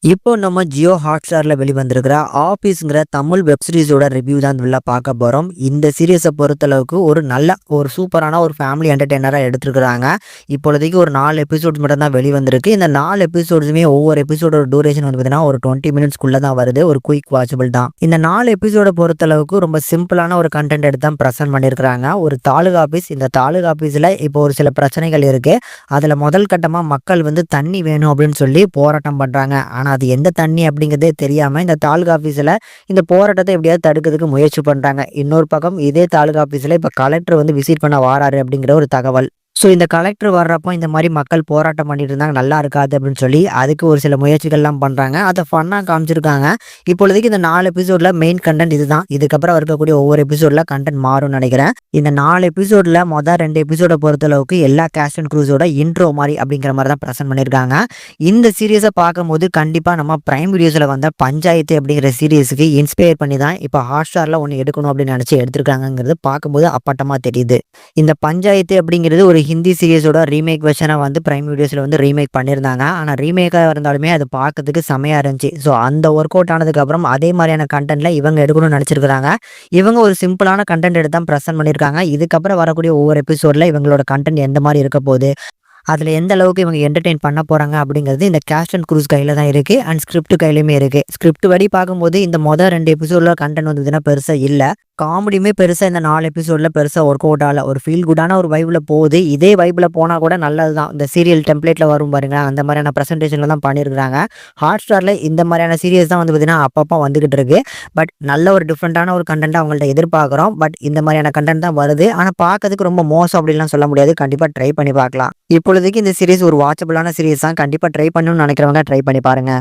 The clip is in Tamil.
இப்போ நம்ம ஜியோ ஹாட்ஸ்டார்ல வெளிவந்திருக்கிற ஆபீஸ்ங்கிற தமிழ் வெப் சீரிஸோட ரிவ்யூ தான் உள்ள பார்க்க போறோம். இந்த சீரிஸை பொறுத்தளவுக்கு ஒரு சூப்பரான ஒரு ஃபேமிலி என்டர்டெய்னரா எடுத்திருக்கிறாங்க. இப்பொழுதைக்கு ஒரு 4 எபிசோட்ஸ் மட்டும் தான் வெளிவந்திருக்கு. இந்த 4 எபிசோட்ஸுமே ஒவ்வொரு எபிசோடோட டூரேஷன் வந்து பார்த்தீங்கன்னா ஒரு 20 மினிட்ஸ்க்குள்ள தான் வருது. ஒரு குயிக் வாட்சபிள் தான். இந்த 4 எபிசோட பொறுத்தளவுக்கு ரொம்ப சிம்பிளான ஒரு கண்டென்ட் எடுத்து தான் பிரசன்ட் பண்ணியிருக்கிறாங்க. ஒரு தாலுகா ஆபீஸ். இந்த தாலுகா ஆபீஸ்ல இப்போ ஒரு சில பிரச்சனைகள் இருக்கு. அதுல முதல் கட்டமா மக்கள் வந்து தண்ணி வேணும் அப்படின்னு சொல்லி போராட்டம் பண்றாங்க. அது எந்த தண்ணி அப்படிங்கிறதே தெரியாம இந்த தாலுகா ஆபீஸ்ல இந்த போராட்டத்தை எப்படியாவது தடுக்கிறதுக்கு முயற்சி பண்றாங்க. இன்னொரு பக்கம் இதே தாலுகா ஆபீஸ்ல இப்ப கலெக்டர் வந்து விசிட் பண்ண வாராரு அப்படிங்கிற ஒரு தகவல். இந்த கலெக்டர் வர்றப்போ இந்த மாதிரி மக்கள் போராட்டம் பண்ணிட்டு இருந்தாங்க, நல்லா இருக்காது அப்படின்னு சொல்லி அதுக்கு ஒரு சில முயற்சிகள்லாம் பண்றாங்க. அதை ஃபன்னா காமிச்சிருக்காங்க. இப்பொழுதைக்கு இந்த 4 எபிசோட்ல மெயின் கண்டென்ட் இதுதான். இதுக்கப்புறம் இருக்கக்கூடிய ஒவ்வொரு எபிசோட்ல கண்டென்ட் மாறும்னு நினைக்கிறேன். இந்த 4 எபிசோட்ல மொதல் 2 எபிசோட பொறுத்தளவுக்கு எல்லா கேஸ்ட் அண்ட் க்ரூஸோட இன்ட்ரோ மாதிரி அப்படிங்கிற மாதிரி தான் ப்ரெசென்ட் பண்ணியிருக்காங்க. இந்த சீரியஸை பார்க்கும்போது கண்டிப்பா நம்ம பிரைம் வீடியோஸ்ல வந்த பஞ்சாயத்து அப்படிங்கிற சீரியஸுக்கு இன்ஸ்பயர் பண்ணி தான் இப்போ ஹாட்ஸ்டார்ல ஒன்று எடுக்கணும் அப்படின்னு நினைச்சு எடுத்திருக்காங்கிறது பார்க்கும்போது அப்பட்டமா தெரியுது. இந்த பஞ்சாயத்து அப்படிங்கிறது ஒரு ஹிந்தி சீரிஸோட ரீமேக் வெர்ஷனை வந்து பிரைம் வீடியோஸ்ல வந்து ரீமேக் பண்ணியிருந்தாங்க. ஆனால் ரீமேக்காக இருந்தாலுமே அது பார்க்கறதுக்கு செமையாக இருந்துச்சு. அந்த ஒர்க் அவுட் ஆனதுக்கு அப்புறம் அதே மாதிரியான கண்டென்ட்ல இவங்க எடுக்கணும்னு நினச்சிருக்காங்க. இவங்க ஒரு சிம்பிளான கண்டென்ட் எடுத்து தான் ப்ரெசென்ட் பண்ணியிருக்காங்க. இதுக்கப்புறம் வரக்கூடிய ஒவ்வொரு எபிசோட்ல இவங்களோட கண்டென்ட் எந்த மாதிரி இருக்க போகுது, அதில் எந்த அளவுக்கு இவங்க என்டர்டெயின் பண்ண போகிறாங்க அப்படிங்கிறது இந்த கேஸ்ட் அண்ட் க்ரூஸ் கையில் தான் இருக்குது. அண்ட் ஸ்கிரிப்ட் கையிலுமே இருக்குது. ஸ்கிரிப்ட் படி பார்க்கும்போது இந்த மொதல் 2 எபிசோடில் கண்டென்ட் வந்ததுன்னா பெருசாக இல்லை. காமெடியுமே பெருசாக இந்த 4 எபிசோடில் பெருசாக ஒர்க் அவுட் ஆகல. ஒரு ஃபீல் குட்டான ஒரு வைப்பில் போகுது. இதே வைப்பில் போனால் கூட நல்லது தான். இந்த சீரியல் டெம்ப்ளேட்டில் வரும் பாருங்க, அந்த மாதிரியான ப்ரெசன்டேஷனில் தான் பண்ணியிருக்கிறாங்க. ஹாட்ஸ்டாரில் இந்த மாதிரியான சீரியஸ் தான் வந்து பார்த்தீங்கன்னா அப்பப்போ வந்துக்கிட்டு இருக்கு. பட் நல்ல ஒரு டிஃப்ரெண்ட்டான ஒரு கண்டென்ட்டாக அவங்கள்ட்ட எதிர்பார்க்குறோம். பட் இந்த மாதிரியான கண்டென்ட் தான் வருது. ஆனால் பார்க்கறதுக்கு ரொம்ப மோசம் அப்படின்லாம் சொல்ல முடியாது. கண்டிப்பாக ட்ரை பண்ணி பார்க்கலாம். இப்பொழுதைக்கு இந்த சீரிஸ் ஒரு வாட்சபிளான சீரிஸ் தான். கண்டிப்பாக ட்ரை பண்ணணும்னு நினைக்கிறவங்க ட்ரை பண்ணி பாருங்க.